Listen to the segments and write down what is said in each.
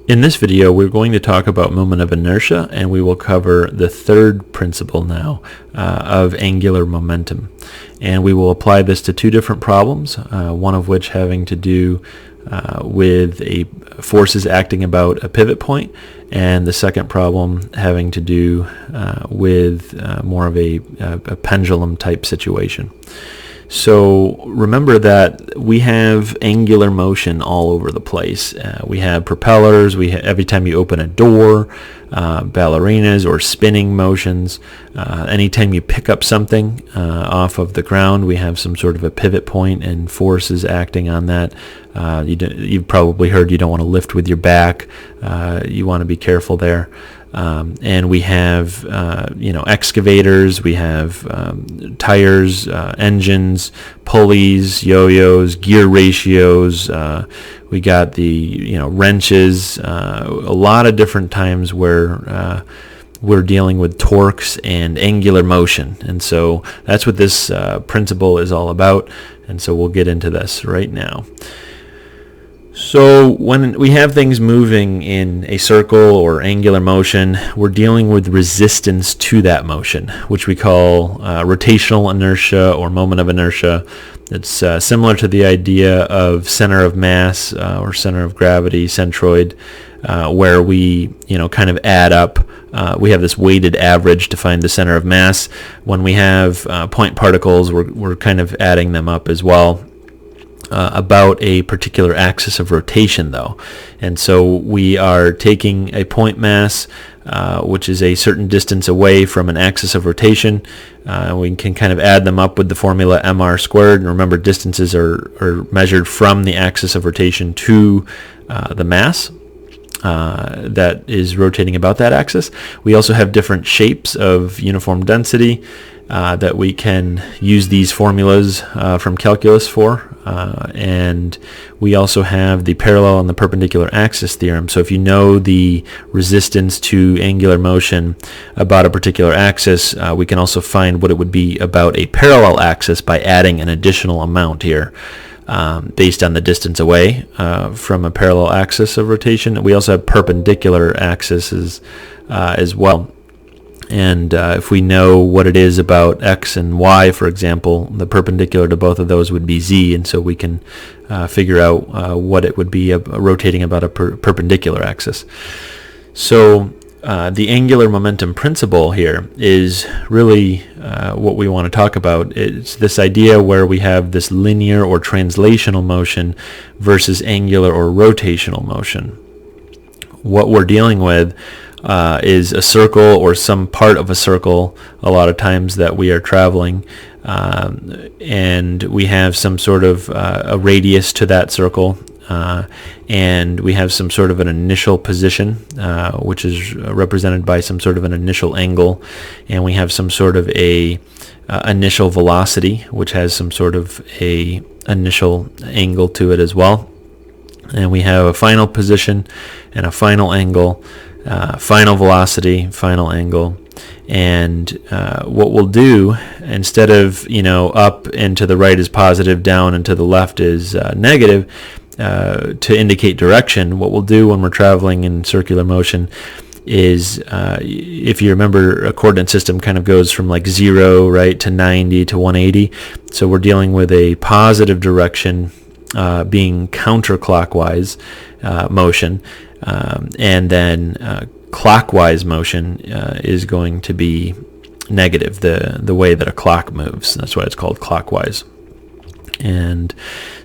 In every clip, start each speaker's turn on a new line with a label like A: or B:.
A: In this video, we're going to talk about moment of inertia, and we will cover the third principle now of angular momentum. And we will apply this to two different problems, one of which having to do with forces acting about a pivot point, and the second problem having to do with more of a pendulum type situation. So remember that we have angular motion all over the place. We have propellers. Every time you open a door, ballerinas or spinning motions. Anytime you pick up something off of the ground, we have some sort of a pivot point and forces acting on that. You've probably heard you don't want to lift with your back. You want to be careful there. And we have, excavators, we have tires, engines, pulleys, yo-yos, gear ratios. We got the, wrenches, a lot of different times where we're dealing with torques and angular motion. And so that's what this principle is all about. And so we'll get into this right now. So when we have things moving in a circle or angular motion, we're dealing with resistance to that motion, which we call rotational inertia or moment of inertia. It's similar to the idea of center of mass or center of gravity, centroid, where we kind of add up. We have this weighted average to find the center of mass. When we have point particles, we're kind of adding them up as well. About a particular axis of rotation, though. And so we are taking a point mass, which is a certain distance away from an axis of rotation. We can kind of add them up with the formula mr squared. And remember, distances are measured from the axis of rotation to the mass that is rotating about that axis. We also have different shapes of uniform density that we can use these formulas from calculus for. And we also have the parallel and the perpendicular axis theorem. So if you know the resistance to angular motion about a particular axis, we can also find what it would be about a parallel axis by adding an additional amount here based on the distance away from a parallel axis of rotation. We also have perpendicular axes as well. And if we know what it is about x and y, for example, the perpendicular to both of those would be z, and so we can figure out what it would be rotating about a perpendicular axis. So the angular momentum principle here is really what we want to talk about. It's this idea where we have this linear or translational motion versus angular or rotational motion. What we're dealing with is a circle or some part of a circle a lot of times that we are traveling, and we have some sort of a radius to that circle, and we have some sort of an initial position, which is represented by some sort of an initial angle, and we have some sort of a initial velocity, which has some sort of a initial angle to it as well, and we have a final position and a final angle, final velocity, final angle. And what we'll do, instead of up and to the right is positive, down and to the left is negative, to indicate direction, what we'll do when we're traveling in circular motion is, if you remember, a coordinate system kind of goes from like 0 right to 90 to 180. So we're dealing with a positive direction being counterclockwise motion, and then clockwise motion is going to be negative, the way that a clock moves. That's why it's called clockwise. And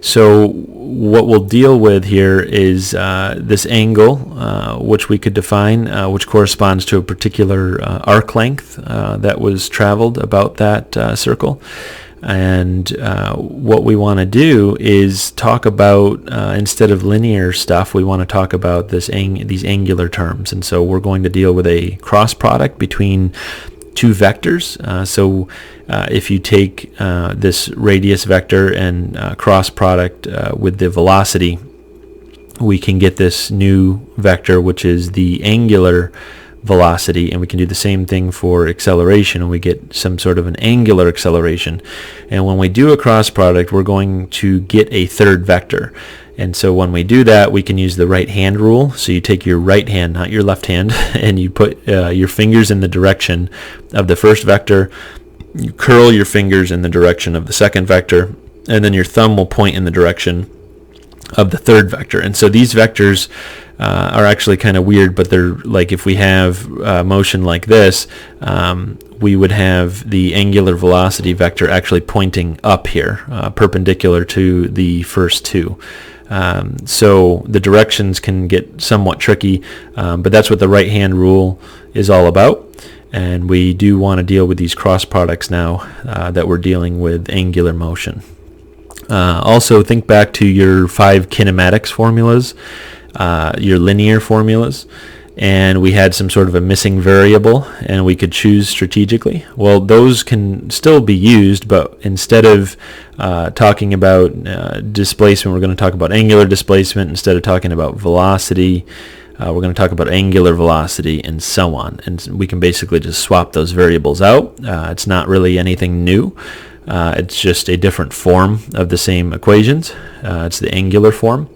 A: so what we'll deal with here is this angle, which we could define, which corresponds to a particular arc length that was traveled about that circle. And what we want to do is talk about, instead of linear stuff, we want to talk about these angular terms. And so we're going to deal with a cross product between two vectors. So if you take this radius vector and cross product with the velocity, we can get this new vector, which is the angular velocity, and we can do the same thing for acceleration, and we get some sort of an angular acceleration. And when we do a cross product, we're going to get a third vector, And so when we do that, we can use the right hand rule. So you take your right hand, not your left hand, and you put your fingers in the direction of the first vector. You curl your fingers in the direction of the second vector, and then your thumb will point in the direction of the third vector. And so these vectors are actually kind of weird, but they're like, if we have motion like this, we would have the angular velocity vector actually pointing up here, perpendicular to the first two. So the directions can get somewhat tricky, but that's what the right hand rule is all about. And we do want to deal with these cross products now that we're dealing with angular motion. Also, think back to your 5 kinematics formulas, your linear formulas, and we had some sort of a missing variable, and we could choose strategically. Well, those can still be used, but instead of talking about displacement, we're going to talk about angular displacement. Instead of talking about velocity, we're going to talk about angular velocity, and so on. And we can basically just swap those variables out. It's not really anything new. It's just a different form of the same equations. It's the angular form.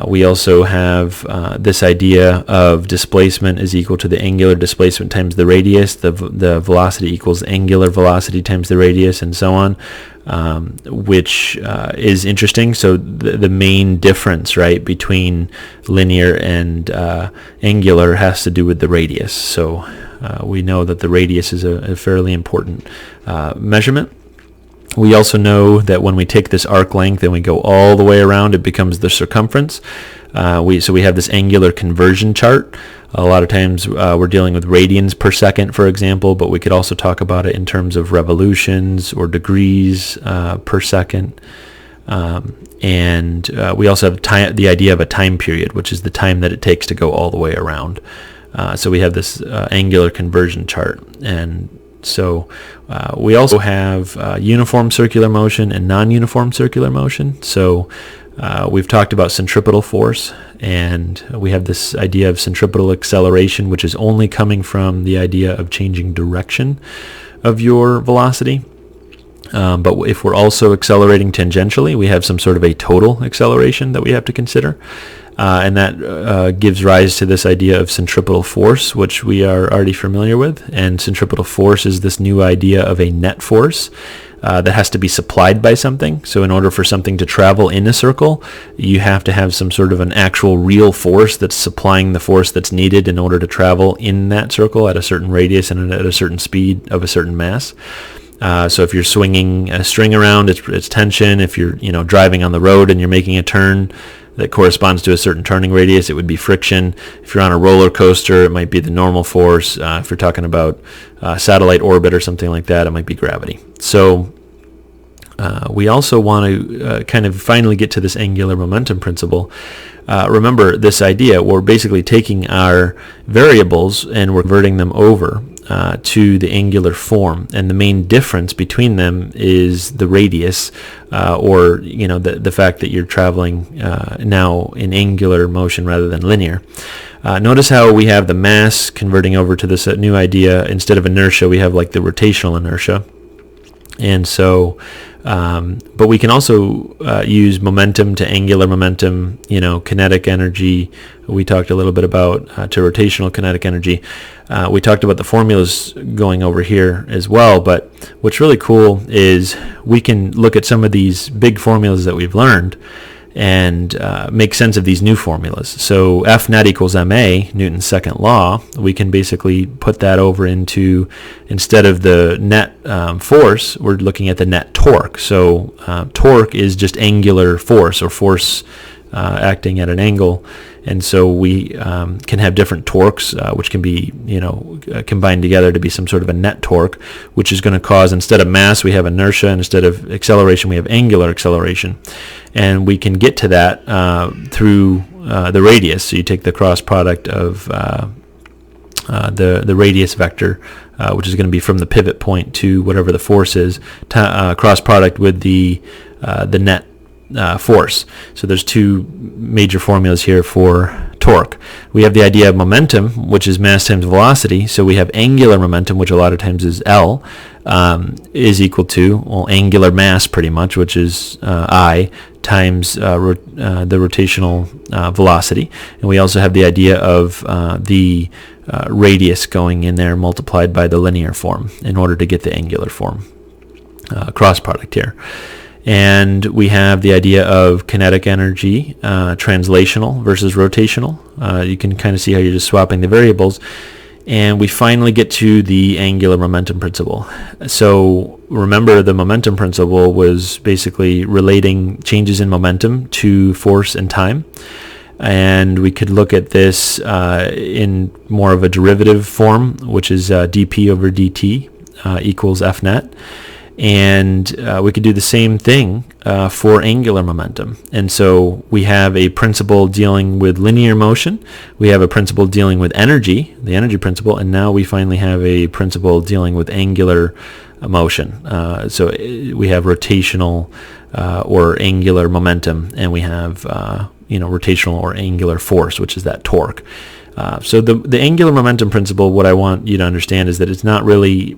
A: We also have this idea of displacement is equal to the angular displacement times the radius. The velocity equals angular velocity times the radius, and so on, which is interesting. So the main difference, right, between linear and angular has to do with the radius. So we know that the radius is a fairly important measurement. We also know that when we take this arc length and we go all the way around, it becomes the circumference. So we have this angular conversion chart. A lot of times we're dealing with radians per second, for example, but we could also talk about it in terms of revolutions or degrees per second. And we also have the idea of a time period, which is the time that it takes to go all the way around. So we have this angular conversion chart. And so we also have uniform circular motion and non-uniform circular motion. So we've talked about centripetal force, and we have this idea of centripetal acceleration, which is only coming from the idea of changing direction of your velocity. But if we're also accelerating tangentially, we have some sort of a total acceleration that we have to consider. And that gives rise to this idea of centripetal force, which we are already familiar with. And centripetal force is this new idea of a net force that has to be supplied by something. So in order for something to travel in a circle, you have to have some sort of an actual real force that's supplying the force that's needed in order to travel in that circle at a certain radius and at a certain speed of a certain mass. So if you're swinging a string around, it's tension. If you're driving on the road and you're making a turn that corresponds to a certain turning radius, it would be friction. If you're on a roller coaster, it might be the normal force. If you're talking about satellite orbit or something like that, it might be gravity. So we also want to kind of finally get to this angular momentum principle. Remember this idea, we're basically taking our variables and we're converting them over to the angular form, and the main difference between them is the radius, or the fact that you're traveling now in angular motion rather than linear. Notice how we have the mass converting over to this new idea. Instead of inertia, we have like the rotational inertia. And so, but we can also use momentum to angular momentum, kinetic energy. We talked a little bit about to rotational kinetic energy. We talked about the formulas going over here as well, but what's really cool is we can look at some of these big formulas that we've learned and make sense of these new formulas. So F net equals ma, Newton's second law. We can basically put that over into, instead of the net force, we're looking at the net torque. So torque is just angular force, or force acting at an angle. And so we can have different torques, which can be, combined together to be some sort of a net torque, which is going to cause, instead of mass, we have inertia, and instead of acceleration, we have angular acceleration. And we can get to that through the radius. So you take the cross product of the radius vector, which is going to be from the pivot point to whatever the force is, cross product with the net force. So there's two major formulas here for torque. We have the idea of momentum, which is mass times velocity. So we have angular momentum, which a lot of times is L, is equal to, well, angular mass pretty much, which is I, times the rotational velocity. And we also have the idea of the radius going in there multiplied by the linear form in order to get the angular form, cross product here. And we have the idea of kinetic energy, translational versus rotational. You can kind of see how you're just swapping the variables. And we finally get to the angular momentum principle. So remember, the momentum principle was basically relating changes in momentum to force and time. And we could look at this in more of a derivative form, which is dp over dt equals F net. And we could do the same thing for angular momentum. And so we have a principle dealing with linear motion. We have a principle dealing with energy, the energy principle, and now we finally have a principle dealing with angular motion. So we have rotational or angular momentum, and we have rotational or angular force, which is that torque. So the angular momentum principle, what I want you to understand is that it's not really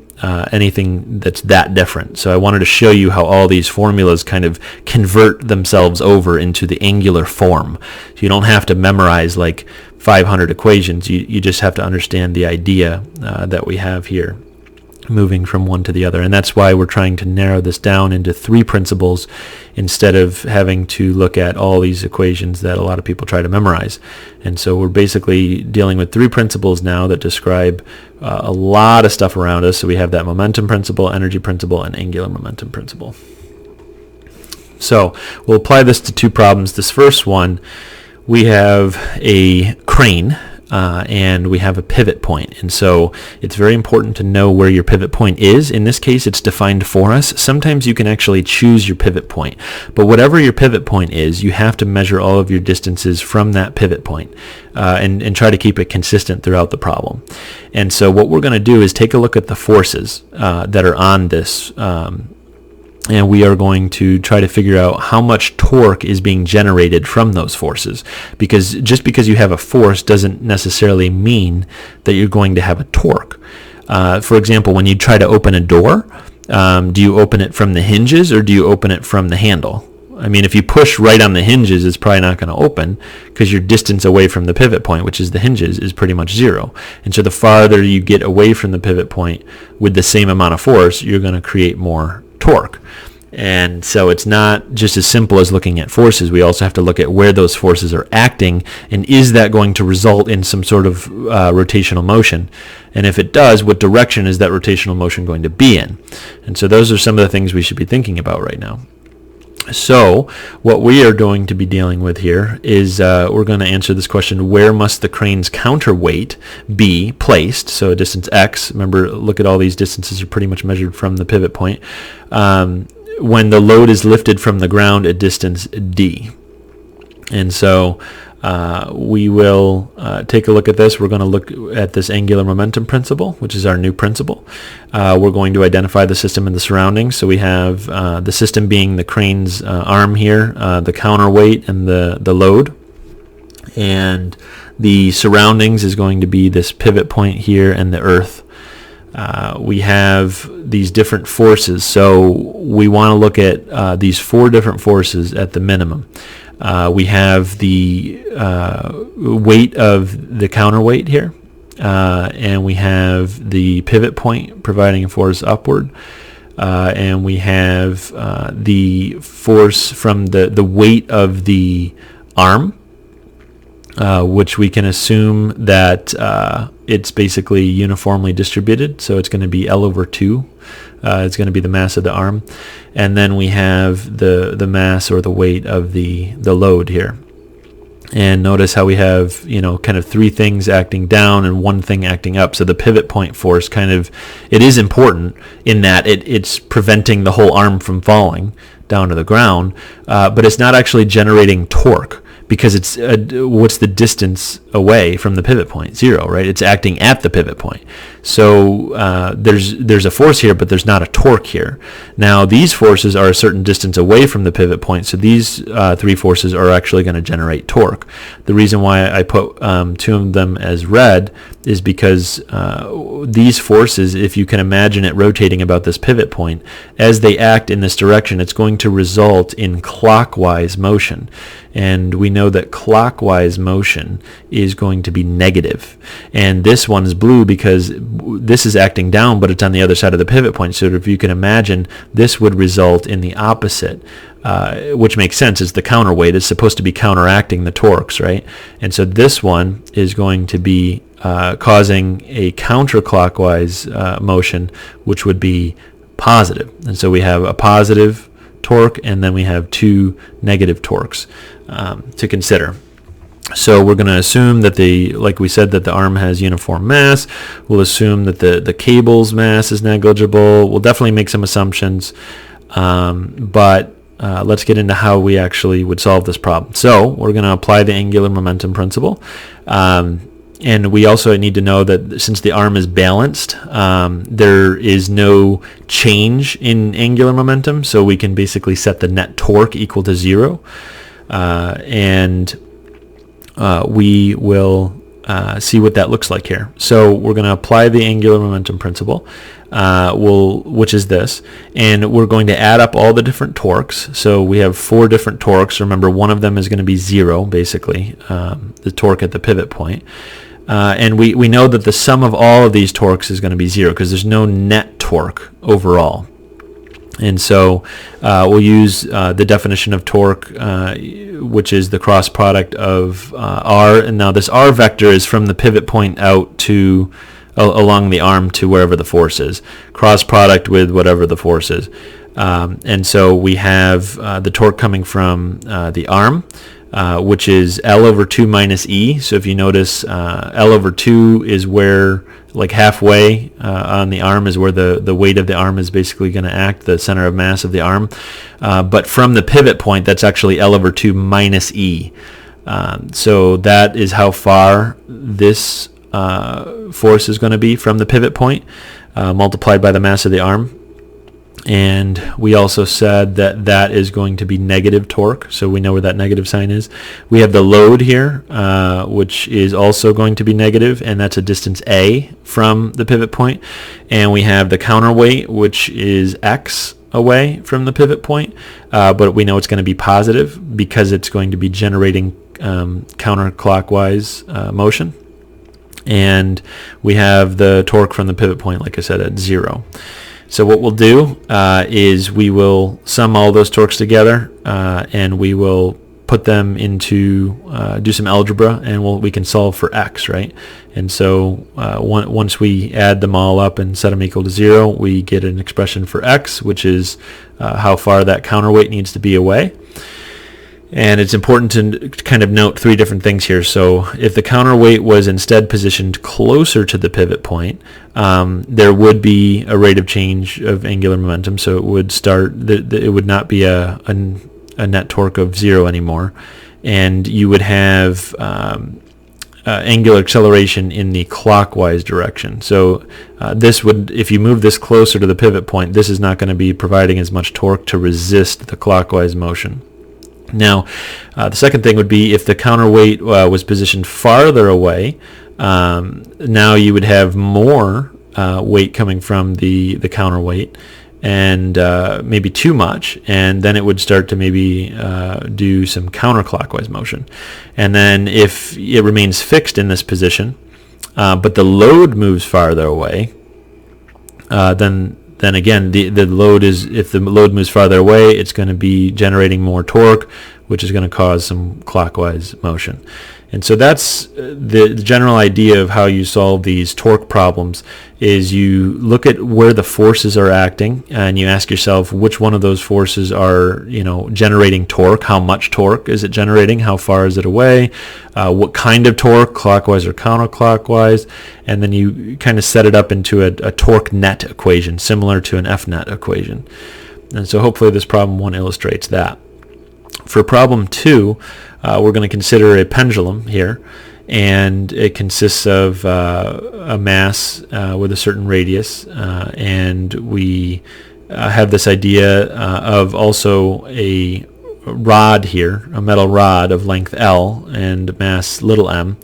A: anything that's that different. So I wanted to show you how all these formulas kind of convert themselves over into the angular form. So you don't have to memorize like 500 equations. You just have to understand the idea that we have here, moving from one to the other. And that's why we're trying to narrow this down into 3 principles instead of having to look at all these equations that a lot of people try to memorize. And so we're basically dealing with 3 principles now that describe a lot of stuff around us. So we have that momentum principle, energy principle, and angular momentum principle. So we'll apply this to 2 problems. This first one, we have a crane, and we have a pivot point. And so it's very important to know where your pivot point is. In this case, it's defined for us. Sometimes you can actually choose your pivot point. But whatever your pivot point is, you have to measure all of your distances from that pivot point and try to keep it consistent throughout the problem. And so what we're going to do is take a look at the forces that are on this and we are going to try to figure out how much torque is being generated from those forces. Because just because you have a force doesn't necessarily mean that you're going to have a torque. For example, when you try to open a door, do you open it from the hinges or do you open it from the handle? I mean, if you push right on the hinges, it's probably not going to open because your distance away from the pivot point, which is the hinges, is pretty much 0. And so the farther you get away from the pivot point with the same amount of force, you're going to create more torque. And so it's not just as simple as looking at forces. We also have to look at where those forces are acting, and is that going to result in some sort of rotational motion? And if it does, what direction is that rotational motion going to be in? And so those are some of the things we should be thinking about right now. So what we are going to be dealing with here is we're going to answer this question: where must the crane's counterweight be placed? So a distance x, remember, look at all these distances are pretty much measured from the pivot point, when the load is lifted from the ground at distance d. And so we will take a look at this. We're going to look at this angular momentum principle, which is our new principle. We're going to identify the system and the surroundings. So we have the system being the crane's arm here, the counterweight, and the load. And the surroundings is going to be this pivot point here and the earth. We have these different forces. So we want to look at these 4 different forces at the minimum. We have the weight of the counterweight here, and we have the pivot point providing a force upward, and we have the force from the weight of the arm, which we can assume that it's basically uniformly distributed, so it's going to be L over 2. It's going to be the mass of the arm. And then we have the mass or the weight of the load here. And notice how we have, kind of 3 things acting down and 1 thing acting up. So the pivot point force it is important in that it's preventing the whole arm from falling down to the ground, but it's not actually generating torque, because it's what's the distance away from the pivot point? 0, right? It's acting at the pivot point. So there's a force here, but there's not a torque here. Now these forces are a certain distance away from the pivot point, so these three forces are actually going to generate torque. The reason why I put two of them as red is because these forces, if you can imagine it rotating about this pivot point, as they act in this direction, it's going to result in clockwise motion. And we know that clockwise motion is going to be negative. And this one is blue because this is acting down, but it's on the other side of the pivot point. So if you can imagine, this would result in the opposite, which makes sense. It's the counterweight. It's supposed to be counteracting the torques, right? And so this one is going to be causing a counterclockwise motion, which would be positive. And so we have a positive torque, and then we have two negative torques to consider. So we're going to assume that like we said, that the arm has uniform mass. We'll assume that the cable's mass is negligible. We'll definitely make some assumptions, but let's get into how we actually would solve this problem. So we're going to apply the angular momentum principle. And we also need to know that since the arm is balanced, there is no change in angular momentum, so we can basically set the net torque equal to 0. And we will see what that looks like here. So we're going to apply the angular momentum principle, which is this, and we're going to add up all the different torques. So we have 4 different torques. Remember, one of them is going to be 0, basically, the torque at the pivot point. And we know that the sum of all of these torques is going to be 0 because there's no net torque overall. And so we'll use the definition of torque, which is the cross product of R. And now this R vector is from the pivot point out to along the arm to wherever the force is. Cross product with whatever the force is. And so we have the torque coming from the arm, which is L over 2 minus E. So if you notice, L over 2 is where, like halfway on the arm is where the weight of the arm is basically going to act, the center of mass of the arm. But from the pivot point, that's actually L over 2 minus E. So that is how far this force is going to be from the pivot point, multiplied by the mass of the arm. And we also said that that is going to be negative torque, so we know where that negative sign is. We have the load here, which is also going to be negative, and that's a distance A from the pivot point. And we have the counterweight, which is X away from the pivot point, but we know it's going to be positive because it's going to be generating counterclockwise motion. And we have the torque from the pivot point, like I said, at 0. So what we'll do is we will sum all those torques together, and we will put them into, do some algebra, and we can solve for x, right? And so once we add them all up and set them equal to 0, we get an expression for x, which is how far that counterweight needs to be away. And it's important to kind of note 3 different things here. So if the counterweight was instead positioned closer to the pivot point, there would be a rate of change of angular momentum. So it would start, it would not be a net torque of 0 anymore. And you would have angular acceleration in the clockwise direction. So this would, if you move this closer to the pivot point, this is not going to be providing as much torque to resist the clockwise motion. Now, the second thing would be if the counterweight was positioned farther away, now you would have more weight coming from the counterweight, and maybe too much, and then it would start to maybe do some counterclockwise motion. And then if it remains fixed in this position, but the load moves farther away, then again, the load is, if the load moves farther away, it's going to be generating more torque, which is going to cause some clockwise motion. And so that's the general idea of how you solve these torque problems, is you look at where the forces are acting and you ask yourself which one of those forces are, generating torque, how much torque is it generating, how far is it away, what kind of torque, clockwise or counterclockwise, and then you kind of set it up into a torque net equation, similar to an F net equation. And so hopefully this problem 1 illustrates that. For problem 2, we're going to consider a pendulum here, and it consists of a mass with a certain radius, and we have this idea of also a rod here, a metal rod of length L and mass little m,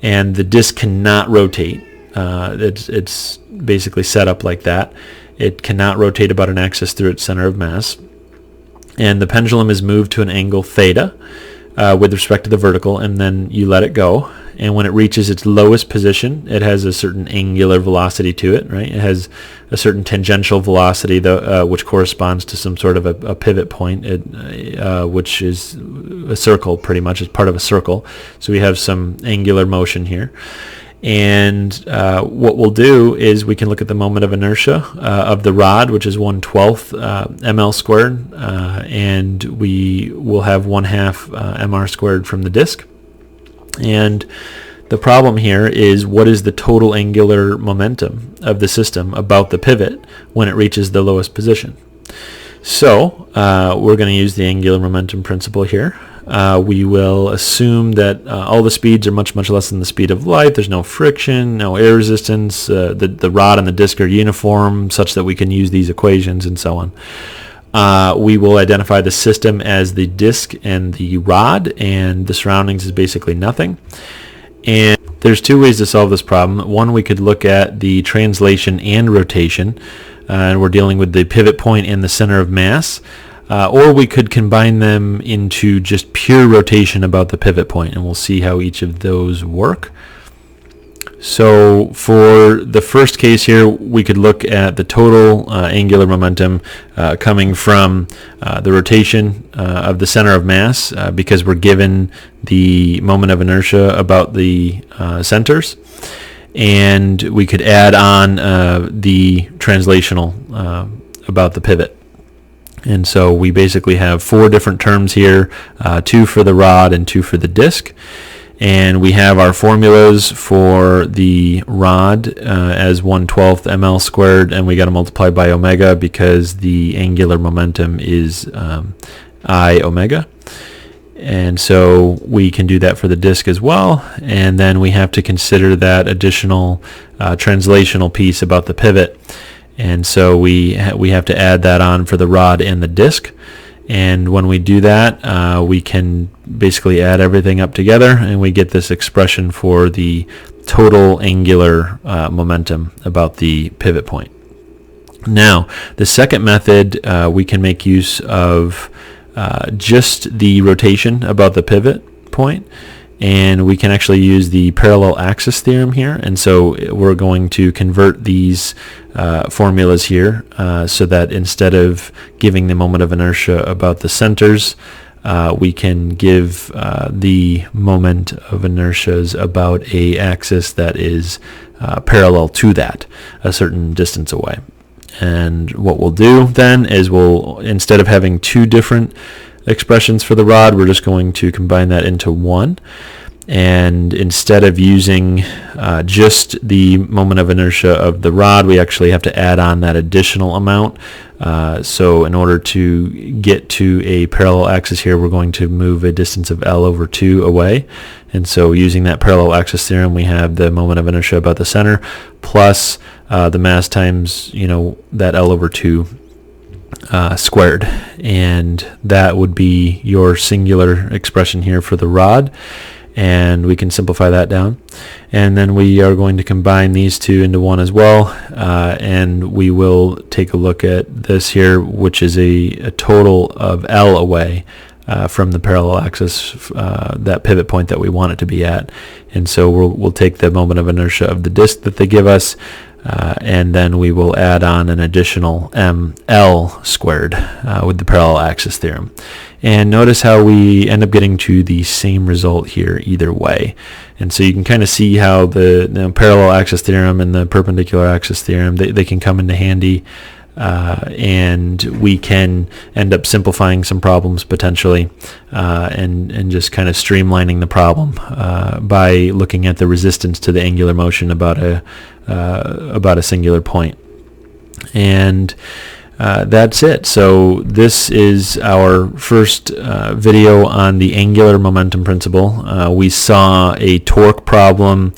A: and the disc cannot rotate. It's basically set up like that. It cannot rotate about an axis through its center of mass, and the pendulum is moved to an angle theta with respect to the vertical, and then you let it go. And when it reaches its lowest position, it has a certain angular velocity to it, right? It has a certain tangential velocity, which corresponds to some sort of a pivot point, which is a circle, pretty much. It's part of a circle. So we have some angular motion here. And what we'll do is we can look at the moment of inertia of the rod, which is 1/12 ml squared, and we will have 1/2 mr squared from the disk. And the problem here is, what is the total angular momentum of the system about the pivot when it reaches the lowest position? So we're going to use the angular momentum principle here. We will assume that all the speeds are much, much less than the speed of light. There's no friction, no air resistance. The rod and the disk are uniform such that we can use these equations and so on. We will identify the system as the disk and the rod, and the surroundings is basically nothing. And there's two ways to solve this problem. One, we could look at the translation and rotation, and we're dealing with the pivot point and the center of mass. Or we could combine them into just pure rotation about the pivot point, and we'll see how each of those work. So for the first case here, we could look at the total angular momentum coming from the rotation of the center of mass, because we're given the moment of inertia about the centers, and we could add on the translational about the pivot. And so we basically have 4 different terms here, 2 for the rod and 2 for the disk. And we have our formulas for the rod as 1/12 ml squared, and we got to multiply by omega because the angular momentum is I omega. And so we can do that for the disk as well. And then we have to consider that additional translational piece about the pivot. And so we have to add that on for the rod and the disk. And when we do that, we can basically add everything up together, and we get this expression for the total angular momentum about the pivot point. Now, the second method, we can make use of just the rotation about the pivot point, and we can actually use the parallel axis theorem here. And so we're going to convert these formulas here so that instead of giving the moment of inertia about the centers, we can give the moment of inertias about a axis that is parallel to that, a certain distance away. And what we'll do then is we'll, instead of having 2 different expressions for the rod, we're just going to combine that into one. And instead of using just the moment of inertia of the rod, we actually have to add on that additional amount. So in order to get to a parallel axis here, we're going to move a distance of L over 2 away. And so using that parallel axis theorem, we have the moment of inertia about the center plus the mass times, that L over 2 squared. And that would be your singular expression here for the rod. And we can simplify that down, and then we are going to combine these two into one as well, and we will take a look at this here, which is a total of L away from the parallel axis, that pivot point that we want it to be at. And so we'll take the moment of inertia of the disk that they give us, and then we will add on an additional ml squared with the parallel axis theorem. And notice how we end up getting to the same result here either way. And so you can kind of see how the parallel axis theorem and the perpendicular axis theorem, they can come into handy, and we can end up simplifying some problems potentially, and just kind of streamlining the problem by looking at the resistance to the angular motion about a singular point. And that's it. So this is our first video on the angular momentum principle. We saw a torque problem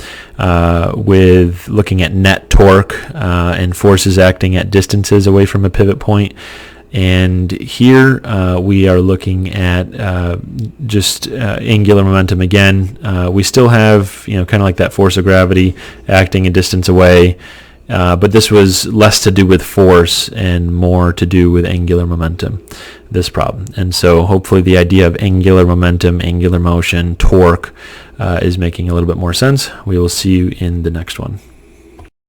A: with looking at net torque and forces acting at distances away from a pivot point. And here we are looking at just angular momentum again. We still have, kind of like that force of gravity acting a distance away, but this was less to do with force and more to do with angular momentum, this problem. And so hopefully the idea of angular momentum, angular motion, torque is making a little bit more sense. We will see you in the next one.